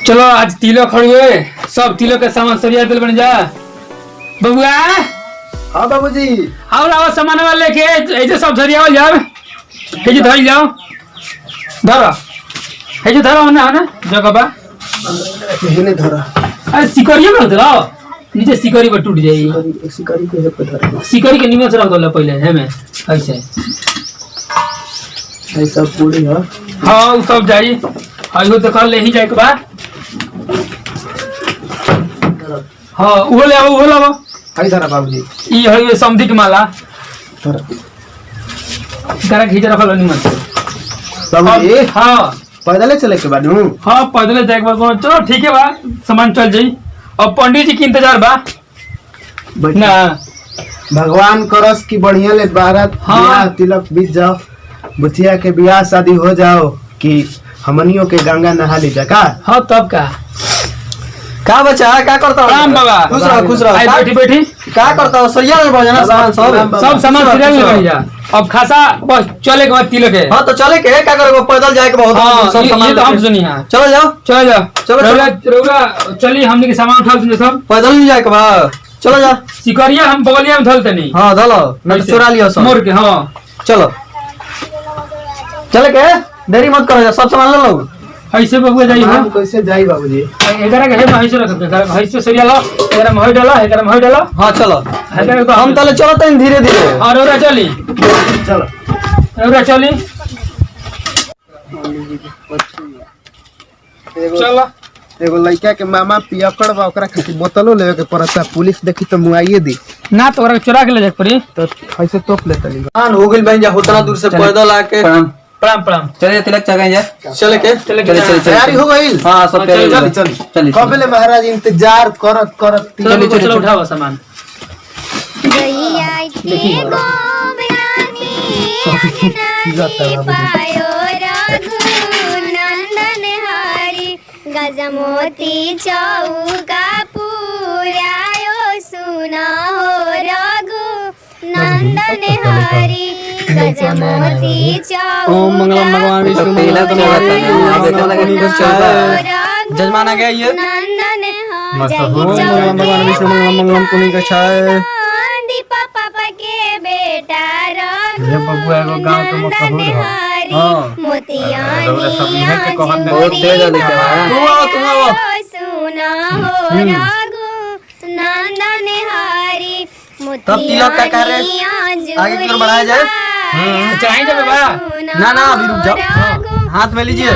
चलो आज तिलक खड़ुए सब तिलक के सामान सरिया दिल बन जा बबुआ। हाँ बाबूजी। आओ लाओ सामान वाले लेके ऐसे सब सरिया जाओ हे धर जाओ धरो हे धरो ना ना जगह बा हेने धरा। अरे सिकरिया में धरो नीचे सिकरी पर टूट जाई। सिकरी के पे धरा। सिकरी के नीचे रख दो पहले है में ऐसे ये सब पूरी है। हां वो सब जाई आइयो तो कर ले ही जाए के बा। हां वो ले आओ आई धरा बाबूजी। ई है समधी के माला धरा करा खींच रखल निमन से बाबूजी। हां पैदल चले के बानू। हां पैदल जाए के बा। चलो ठीक है बा सामान चल जाई। अब पंडित जी के इंतजार बा ना। भगवान करस की बढ़िया ले बारात बियाह तिलक बीत जाओ बुचिया के बियाह शादी हो जाओ कि हमनियों के गंगा नहा ली जा का। हां तब का बच्चा क्या करता हो? राम बाबा खुश रहो आई बैठी बैठी क्या करता हो? सरिया में भजना सामान सब सामान सीरियल में बन जा। अब खासा बस चले के बाद तिलक है। हां तो चले के क्या करोगे? पैदल जाए के बहुत सब सामान ये तो हम सुनी हां। चलो जाओ रौला चली हमने के सामान उठा सुने सब पैदल नहीं जाए के बा। चलो जा सिकरिया हम बगलिया में धलते नहीं। हां धलो मैं चुरा लियो सब मोर के। हां चलो चले के देरी मत करो सब सामान ले लो। ऐसे बबुआ जाई हो कैसे जाई बाबूजी। एकरा के है ऐसे रख के ऐसे सरिया लो एकरा में होई डालो एकरा में होई डालो। हां चलो एकरा तो हम तले चलो तन धीरे धीरे। और रौला चली चलो रौला चली चलो। एगो लड़का के मामा पियकड़ बा ओकरा खातिर बोतलो लेवे के पड़ता पुलिस देखी तो मुआइए दी ना तो ओकरा चुरा के ले जाए पड़ी तो ऐसे तोप लेता नहीं। हां हो गइल बन जा उतना दूर से पैदल आके प्रणाम चलिए तिलक चगाएं जा। चले के चले तैयारी हो गई। हां सब तैयारी चल कबले महाराज इंतजार करत करत चलो उठाओ सामान। गैया के गोबरानी पायो रघुनंदन हरि गजमोती चौका पुरायो सुना हो रघुनंदन हरि गजमोती चौका ओम मंगलम भगवान विष्णु पहला तो जजमान आ गया ये नंदन मंगलम भगवान विष्णु मंगलम पुनी कछाय दीपा पापा के बेटा ये बबुआ एगो गांव के मशहूर है। हां मोतियानिया बहुत तेज है देखा। तुम आओ सुना हो रघु नंदन हरि तब तिलक का कार्य आगे की ओर बढ़ाया जाए। चढ़ाई जाए बाबा। ना अभी रुक जाओ हाथ में लीजिए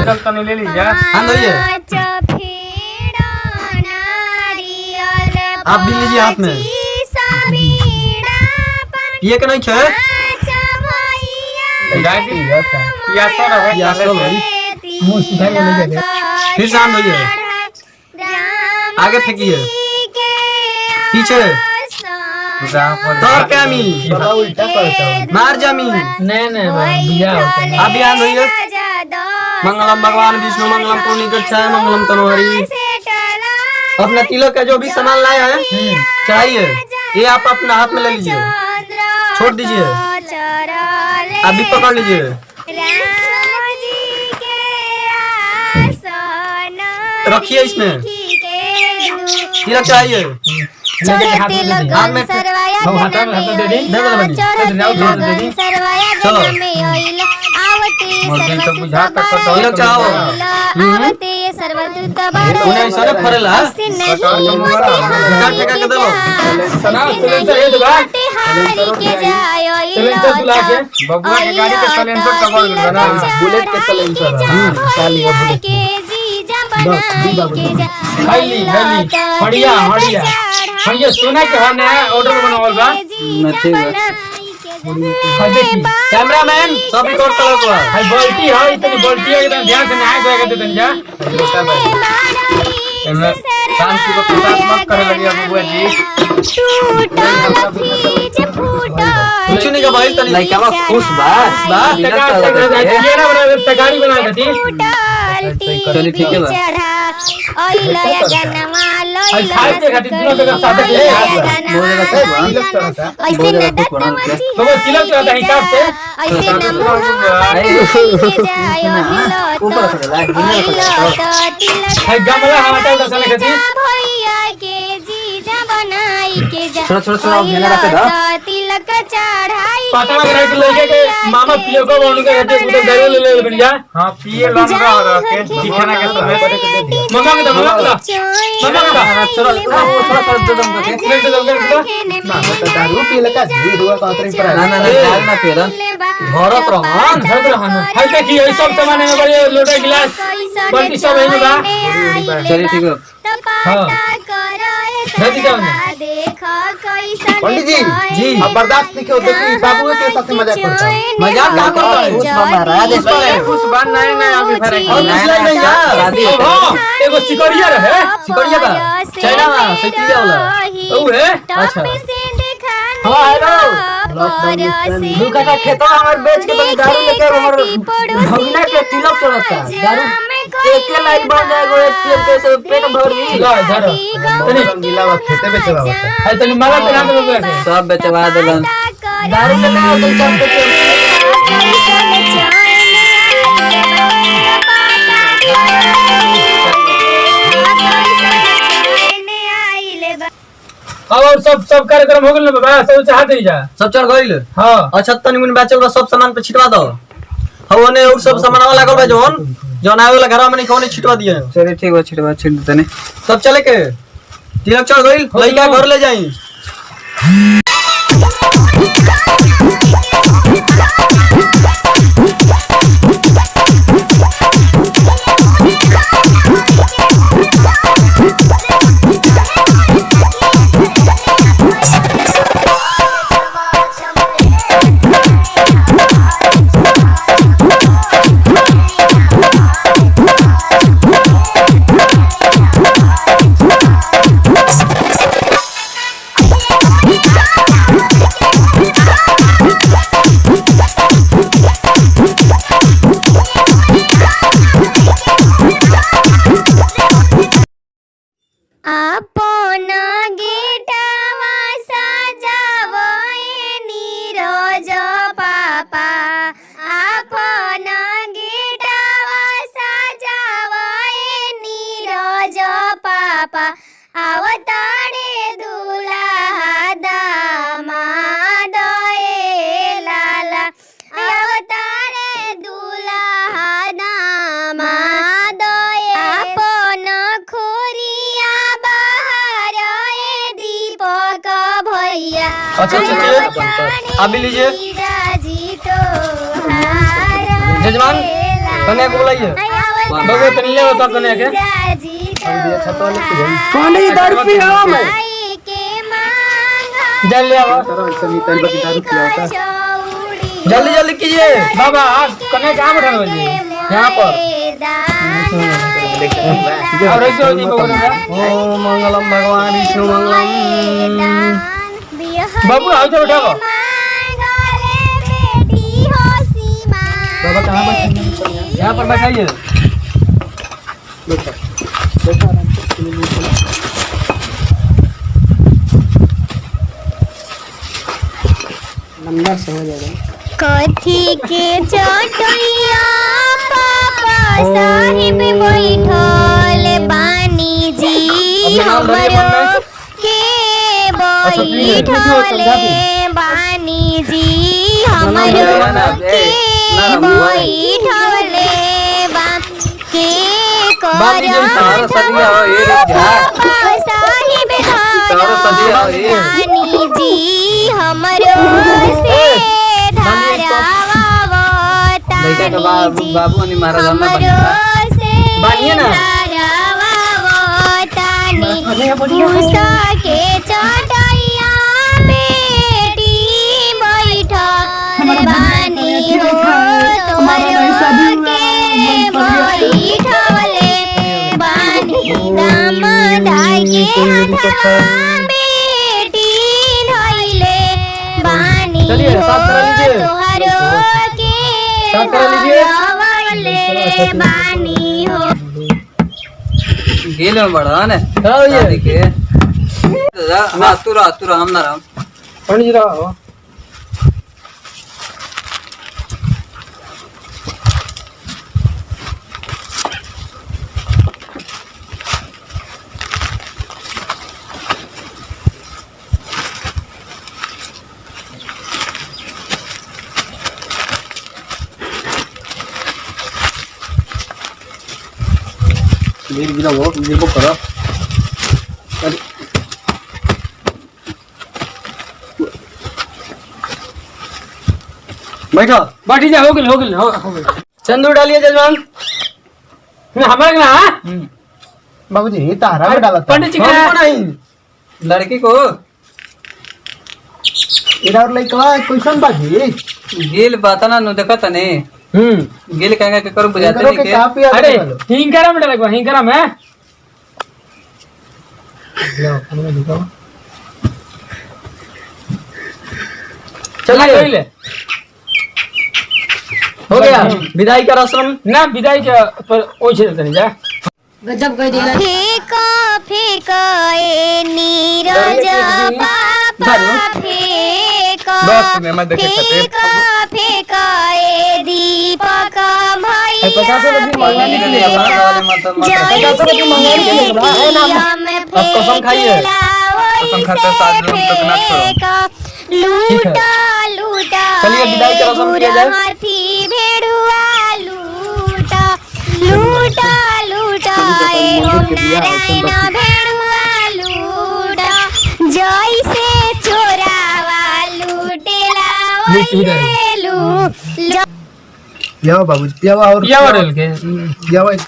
चल तने ले लीजिए हाथ धोइए आप भी लीजिए हाथ में ये के नहीं छे या तो रहे मुंह सीधा ले ले फिर से हाथ धोइए आगे फेंकिए पीछे तोर पे आमी मार जामी नहीं बिया होता आप भी हाथ धोइए मंगलम भगवान विष्णु मंगलम पुनी कछाय मंगलम तनोहरि। अपना तिलक का जो भी सामान लाया है चाहिए ये आप अपना हाथ में ले लीजिए छोड़ दीजिए आप भी पकड़ लीजिए रखिए इसमें तिलक चाहिए हाथ में चलो तिलक चाहो उन्हें सारे फरेला काट के दो बबुआ के गाड़ी के सलेंसर कवर कर ना बुलेट के सलेंसर चालिए हली बढ़िया सोना के है नया ऑर्डर बनावल बा। ठीक है हां देखी कैमरामैन सब रिकॉर्ड करो को हाय बोल्टी है इतनी बोल्टी है एकदम ध्यान से नहाए जाएगा तो तन जा हमरा शांति को प्रसाद मत करे लगी बबुआ जी। कुछ नहीं का भाई तनी लइका बा खुश बा तगाड़ी बना देती। चलिए ठीक है बा। आज खाए पे खाती तीनों जगह साथ में तिलक चढ़ता ऐसे न दत्तमची तो वो तिलक चढ़ता है हिसाब से ऐसे न मुँह जायो तिलक है गमला हमारा तो चले खाती भैया के जीजा बनाई के जा छोड़ घेरा रखे दा तिलक चढ़ाई पता लग रहा है कि लड़के के मामा पियो को बोलने के कहते उधर दरिया ले बढ़िया हां पिए लंगा हो रहा के दिखाना के समय मम्मा के दम मम्मा का थोड़ा दम करके मिनट दम ना तो दारू पी लगा जी हुआ कांतरिंग पर ना दाल ना पेरन भरत रहन घर रहन है देखिए ये सब सामान में बड़े लोटा गिलास बाल्टी सब है ना चलिए ठीक है हां जल्दी जाओ ना पंडित जी अब बर्दाश्त नहीं क्यों देखिए बाबू के साथ मजाक करता है मजाक ना करो उस महाराज इस पर कुछ बात नहीं अभी फर्क और दूसरा नहीं यार शादी हां एगो सिकरिया रहे सिकरिया का चाइना में सिकरिया वाला ओ है अच्छा हां हेलो दुका का खेतवा हमर बेच के तुम दारू लेके हमर भगना के तिलक चढ़ता दारू एक लाई बन जाएगा एक तेल के से पेट भर दी ला धरो तनी गिलावा खेते पे चला होता है है तनी माला पहना दे लोग के सब बेचवा देलन दारू लेके आओ तो सब बेचे और सब कार्यक्रम हो गेल बाबा सब चाह दे जा सब चढ़ गइल हां अच्छा तनी मुन बेचल बा सब सामान पे छिटवा दो हवने और सब सामान लागल बा जोन आवे वाला घर में नहीं कोने छिटवा दिए चलिए ठीक है छिटवा छिट देते ने सब चले के तिलक चढ़ गइल लइका घर ले जाई अपन गेटवा सजावए नीरज पापा अपन गेटवा सजावए नीरज पापा अवतारे दुल्हा दामाद ए लाला अवतारे दुल्हा दामाद अपन खोरिया बाहर ए दीपक भैया अच्छा अभी लीजिए जजमान कन्या को बुलाइए बाबू तनी ले बता कने के कौन दारू पियो मैं जल ले आओ जल्दी जल्दी कीजिए बाबा आप कने कहां बैठे हो जी यहां पर और ऐसे जी बाबू ओम मंगलम भगवान विष्णु मंगलम बाबू आओ तो बैठो बाबा कहां बैठे यहां पर बैठाइए नंबर से हो जाएगा कथी के चटैया पापा साहिब बैठल बानी जी हमरो के बैठल बानी जी हमरो के बैठल बा के कर साहिब बानी जी हमरो से बाबू ने महाराज बानिए ना के चटैया बेटी बैठा बानी हो तोहरो के बैठले बानी दामदाई के हथवा बेटी धइले बानी चलिए, हो साफ करा लीजिए। तोहरो के साफ करा लीजिए। धइले बानी हो गेल में बड़ा ने हाँ ये शादी के हां तुरा हम ना राम पंडित जी रहो निर्भो करो बैठो बाटी जा हो गइल सिंदूर डालिए जजमान हमारे ना बाबूजी तारा में डाला था पंडित जी हमको का नहीं लड़की को इधर और लइका कैसन बाजी गेल बाता ना नु देखत ने गेल कहेंगे के करू बुझाते इधरों नहीं के के काफी अरे आगे हिंगरा में डाला हिंगरा में चलिए हो गया विदाई का रस्म ना विदाई के पर ओइ छे तनी जा फेंका फेंका ए नीरज पापा फेंका फेंका फेंका ए दीपक भैया कसम खाइए कसम खाते साथ में तक ना छोड़ो लूटा लूटा चलिए विदाई का रस्म किया जाए हाथी भेड़ुआ लूटा लूटा लूटा ए हो नारायण भेड़ुआ लूटा जैसे चोरावा लूटेला वैसे लूट पियावा बाबूजी पियावा और या वरल के पियावा एक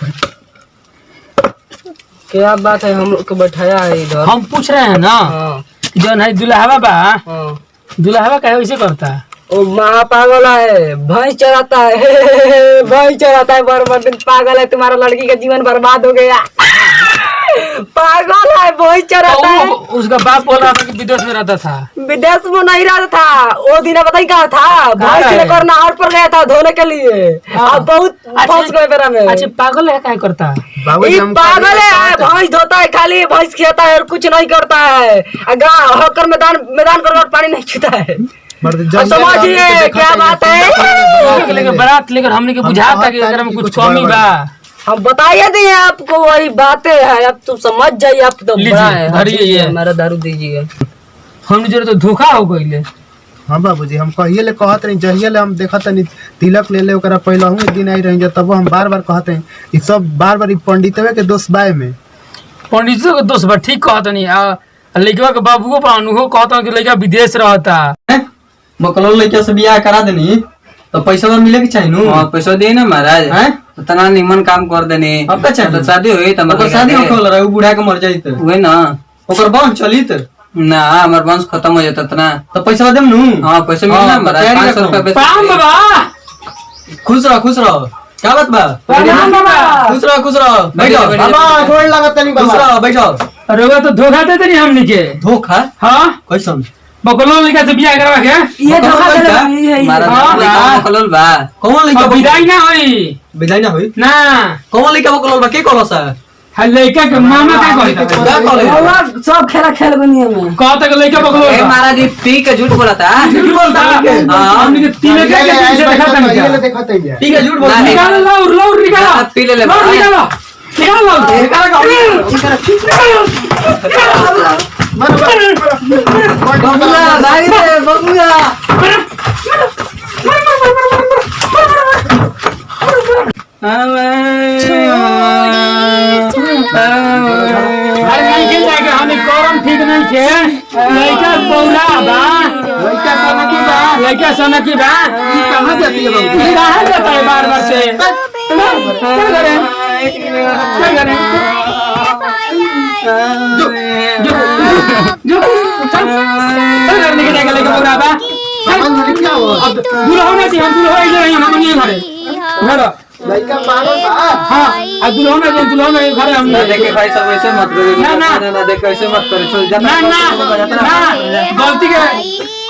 क्या बात है हम लोग को बैठाया है इधर हम पूछ रहे हैं ना हाँ जो नहीं दुल्हावा बा हाँ दुल्हावा काहे वैसे करता है ओ महा पागल है भैंस चराता है भैंस चराता है बर्बाद दिन पागल है तुम्हारा लड़की का जीवन बर्बाद हो गया पागल है भैंस चराता है उसका बाप बोल रहा था कि विदेश में रहता था विदेश में नहीं रहता था वो दिन बताई कहा था भैंस है? लेकर नहर पर गया था धोने के लिए अब बहुत फंस गए मेरा में अच्छा पागल है काहे करता है बाबूजी ये हम पागल है भैंस धोता है खाली भैंस खाता है और कुछ नहीं करता है होकर मैदान कर पानी नहीं छूता है अब समझिए क्या बात है लेकर बारात लेकर हमने के बुझाता कि अगर में कुछ कमी बा हम बताइए दिए आपको वही बातें हैं अब तुम समझ जाइए आप तो लीजिए, बड़ा है धरिए ये। हमारा दारू दीजिए हमने जरूर तो धोखा हो गइले हाँ बाबूजी हम कहिए ले कहत रही जहिए ले हम देखत नहीं तिलक ले ओकरा पहले हम दिन आई रही तब हम बार बार कहते हैं ई सब बार बार पंडितवे के दोस्त बाय में पंडित जी के दोस्त बा ठीक कहता नहीं लड़का के बाबू को अनुभव कहता कि लड़का विदेश रहता बकलोल लड़किया से बियाह करा देनी तो पैसा तो मिले के चाहिए नु हां पैसा दे ना महाराज हैं तना निमन काम कर देने अब का चाहिए तो शादी होई त ओकर शादी होखल रहा बूढ़ा के मर जाई त हुए ना ओकर बंद चली त ना हमार वंश खत्म हो जाता तना तो पैसा देम नु हां पैसा मिलना हाँ, महाराज तैयारी 500 रुपया प्रणाम बाबा खुश रहो क्या बात बा प्रणाम बाबा खुश रहो बैठो बैठो। बाबा गोड़ लागत नहीं खुश बाबा रहो बैठो अरे वो तो धोखा देते नहीं हमने के धोखा हाँ कैसन बकलो लड़का से बियाह करवा के ये धोखा महाराज हाँ, लड़का कलल बा कौन लड़का अब विदाई ना होई विदाई ना होई ना कौन लड़का बकलोल बा के कहलो सा है लड़का के मामा का कहता क्या कहलो सब खेला खेल बनिए में कहता कि लड़का बकलो ए महाराज पी के झूठ बोला था झूठ बोलता है हाँ। हमने के तीन के पीछे देखा था कहिए ले क्या देखत है ठीक है झूठ बोलता नहीं। है निकाल लाओ निकालो पी ले ले लाओ भाई। निकालो बबुआ भाई रे बबुआ अरे नहीं खेल जाएगा हमें कोरम ठीक नहीं खे लड़का बौला बा लड़का सोना की बा लड़का सोना की बा कहां जाती है बाबू कहाँ जाता है बार बार से क्या करें क्या करें जो चल करने के जाएगा लड़का बौला बा समझ में क्या हो अब दूल्हा होना चाहिए हम दूल्हा हो नहीं हम नहीं घरे घर लड़का पागल बा हाँ अब दूल्हा होना घरे हम ना देखे भाई सब ऐसे मत करो ना, ना। ना देखे ऐसे मत करो चल जा ना गलती के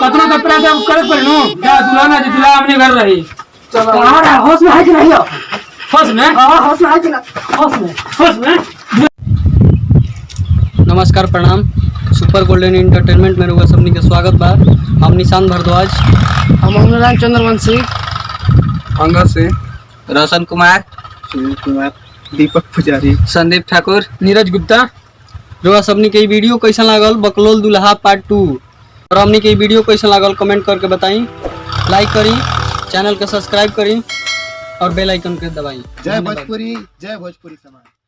कतनो कपड़ा से करे पर नो जा दूल्हा ना जी दूल्हा अपने घर रही कहां रहा होश में है कि नहीं हो फस में हां होश में है कि ना होश में फस में नमस्कार प्रणाम। सुपर गोल्डन एंटरटेनमेंट में रुआ सबनी के स्वागत बा। हम निशांत भारद्वाज, हम अनुराग चंद्रवंशी, अंगद से रोशन कुमार, सुनील कुमार, दीपक पुजारी, संदीप ठाकुर, नीरज गुप्ता। रुआ सबनी के वीडियो कैसा लागल बकलोल दुल्हा पार्ट 2 और हमनी के वीडियो कैसा लागल कमेंट करके बताई। लाइक करी, चैनल के सब्सक्राइब करी और बेल आइकन के दबाई। जय भोजपुरी समाज।